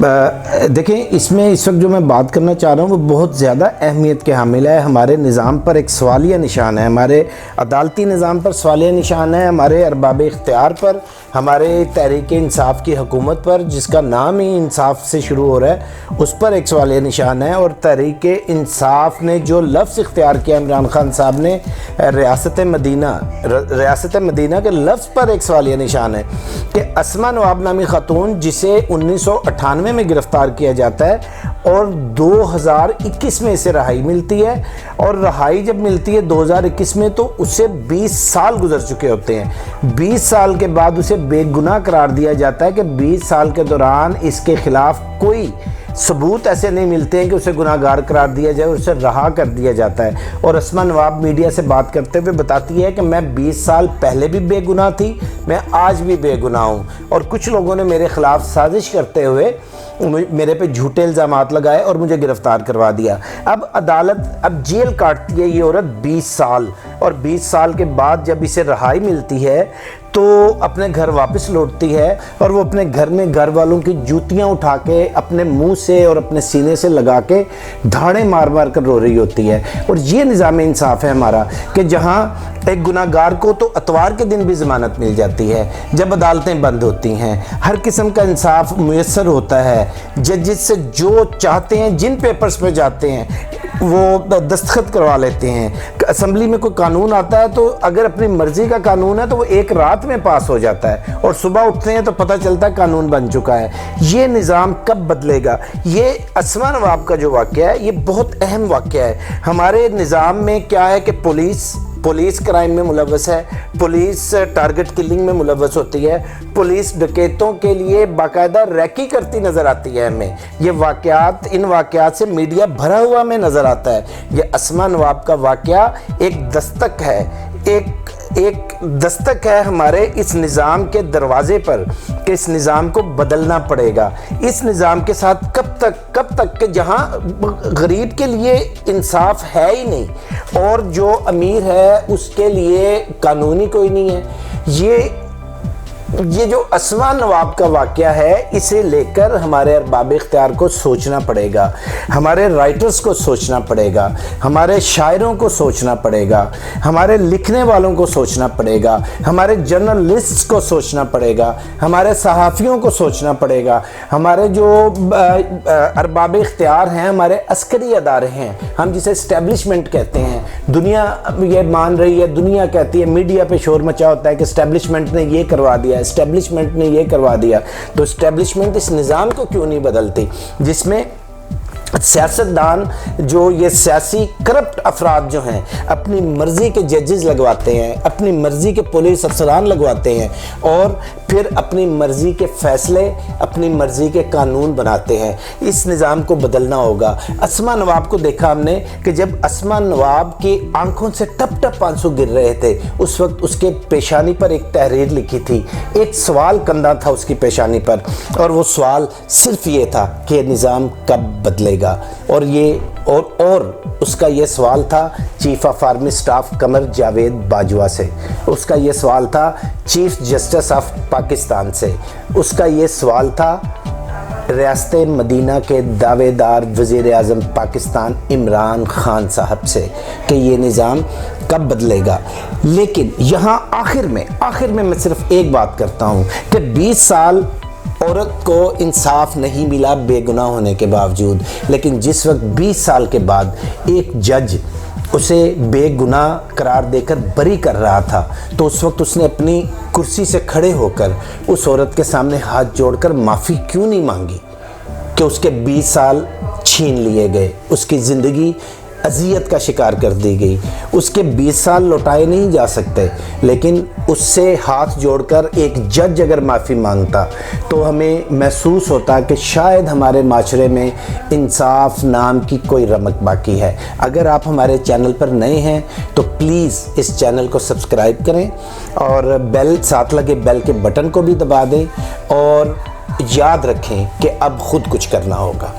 دیکھیں اس میں اس وقت جو میں بات کرنا چاہ رہا ہوں وہ بہت زیادہ اہمیت کے حامل ہے. ہمارے نظام پر ایک سوالیہ نشان ہے, ہمارے عدالتی نظام پر سوالیہ نشان ہے, ہمارے ارباب اختیار پر, ہمارے تحریک انصاف کی حکومت پر جس کا نام ہی انصاف سے شروع ہو رہا ہے اس پر ایک سوالیہ نشان ہے. اور تحریک انصاف نے جو لفظ اختیار کیا عمران خان صاحب نے ریاست مدینہ کے لفظ پر ایک سوالیہ نشان ہے کہ اسما نواب نامی خاتون جسے 1998 میں گرفتار کیا جاتا ہے اور 2021 میں اسے رہائی ملتی ہے, اور رہائی جب ملتی ہے 2021 میں تو اسے 20 سال گزر چکے ہوتے ہیں. 20 سال کے بعد اسے بے گناہ قرار دیا جاتا ہے کہ 20 سال کے دوران اس کے خلاف کوئی ثبوت ایسے نہیں ملتے ہیں کہ اسے گناہ گار قرار دیا جائے اور اسے رہا کر دیا جاتا ہے. اور اسما نواب میڈیا سے بات کرتے ہوئے بتاتی ہے کہ میں 20 سال پہلے بھی بے گناہ تھی, میں آج بھی بے گناہ ہوں, اور کچھ لوگوں نے میرے خلاف سازش کرتے ہوئے میرے پہ جھوٹے الزامات لگائے اور مجھے گرفتار کروا دیا. اب عدالت اب جیل کاٹتی ہے یہ عورت 20 سال, اور 20 سال کے بعد جب اسے رہائی ملتی ہے تو اپنے گھر واپس لوٹتی ہے, اور وہ اپنے گھر میں گھر والوں کی جوتیاں اٹھا کے اپنے منہ سے اور اپنے سینے سے لگا کے دھاڑے مار مار کر رو رہی ہوتی ہے. اور یہ نظام انصاف ہے ہمارا کہ جہاں ایک گناہ گار کو تو اتوار کے دن بھی ضمانت مل جاتی ہے جب عدالتیں بند ہوتی ہیں, ہر قسم کا انصاف میسر ہوتا ہے, ججز سے جو چاہتے ہیں جن پیپرز پہ جاتے ہیں وہ دستخط کروا لیتے ہیں. اسمبلی میں کوئی قانون آتا ہے تو اگر اپنی مرضی کا قانون ہے تو وہ ایک رات میں پاس ہو جاتا ہے, اور صبح اٹھتے ہیں تو پتہ چلتا ہے قانون بن چکا ہے. یہ نظام کب بدلے گا؟ یہ اسما نواب کا جو واقعہ ہے یہ بہت اہم واقعہ ہے. ہمارے نظام میں کیا ہے کہ پولیس کرائم میں ملوث ہے, پولیس ٹارگٹ کلنگ میں ملوث ہوتی ہے, پولیس ڈکیتوں کے لیے باقاعدہ ریکی کرتی نظر آتی ہے. ہمیں یہ واقعات, ان واقعات سے میڈیا بھرا ہوا میں نظر آتا ہے. یہ اسما نواب کا واقعہ ایک دستک ہے, ایک دستک ہے ہمارے اس نظام کے دروازے پر کہ اس نظام کو بدلنا پڑے گا. اس نظام کے ساتھ کب تک کہ جہاں غریب کے لیے انصاف ہے ہی نہیں اور جو امیر ہے اس کے لیے قانونی کوئی نہیں ہے. یہ جو اسما نواب کا واقعہ ہے اسے لے کر ہمارے ارباب اختیار کو سوچنا پڑے گا, ہمارے رائٹرز کو سوچنا پڑے گا, ہمارے شاعروں کو سوچنا پڑے گا, ہمارے لکھنے والوں کو سوچنا پڑے گا, ہمارے جرنلسٹ کو سوچنا پڑے گا, ہمارے صحافیوں کو سوچنا پڑے گا, ہمارے جو ارباب اختیار ہیں, ہمارے عسکری ادارے ہیں, ہم جسے اسٹیبلشمنٹ کہتے ہیں. دنیا یہ مان رہی ہے, دنیا کہتی ہے, میڈیا پہ شور مچا ہوتا ہے کہ اسٹیبلشمنٹ نے یہ کروا دیا, اسٹیبلشمنٹ نے یہ کروا دیا. تو اسٹیبلشمنٹ اس نظام کو کیوں نہیں بدلتی جس میں سیاستدان جو یہ سیاسی کرپٹ افراد جو ہیں اپنی مرضی کے ججز لگواتے ہیں, اپنی مرضی کے پولیس افسران لگواتے ہیں اور پھر اپنی مرضی کے فیصلے, اپنی مرضی کے قانون بناتے ہیں. اس نظام کو بدلنا ہوگا. اسما نواب کو دیکھا ہم نے کہ جب اسما نواب کی آنکھوں سے ٹپ ٹپ آنسو گر رہے تھے اس وقت اس کے پیشانی پر ایک تحریر لکھی تھی, ایک سوال کندہ تھا اس کی پیشانی پر, اور وہ سوال صرف یہ تھا کہ یہ نظام کب بدلے گا. اور اس کا یہ سوال تھا chief of army staff Qamar Javed Bajwa سے, اس کا یہ سوال تھا چیف جسٹس آف پاکستان سے, اس کا یہ سوال تھا ریاست مدینہ کے دعوے دار وزیر اعظم پاکستان عمران خان صاحب سے کہ یہ نظام کب بدلے گا. لیکن یہاں آخر میں صرف ایک بات کرتا ہوں کہ 20 سال عورت کو انصاف نہیں ملا بے گناہ ہونے کے باوجود, لیکن جس وقت 20 سال کے بعد ایک جج اسے بے گناہ قرار دے کر بری کر رہا تھا تو اس وقت اس نے اپنی کرسی سے کھڑے ہو کر اس عورت کے سامنے ہاتھ جوڑ کر معافی کیوں نہیں مانگی کہ اس کے 20 سال چھین لیے گئے, اس کی زندگی اذیت کا شکار کر دی گئی. اس کے 20 سال لوٹائے نہیں جا سکتے, لیکن اس سے ہاتھ جوڑ کر ایک جج اگر معافی مانگتا تو ہمیں محسوس ہوتا کہ شاید ہمارے معاشرے میں انصاف نام کی کوئی رمق باقی ہے. اگر آپ ہمارے چینل پر نئے ہیں تو پلیز اس چینل کو سبسکرائب کریں اور ساتھ لگے بیل کے بٹن کو بھی دبا دیں, اور یاد رکھیں کہ اب خود کچھ کرنا ہوگا.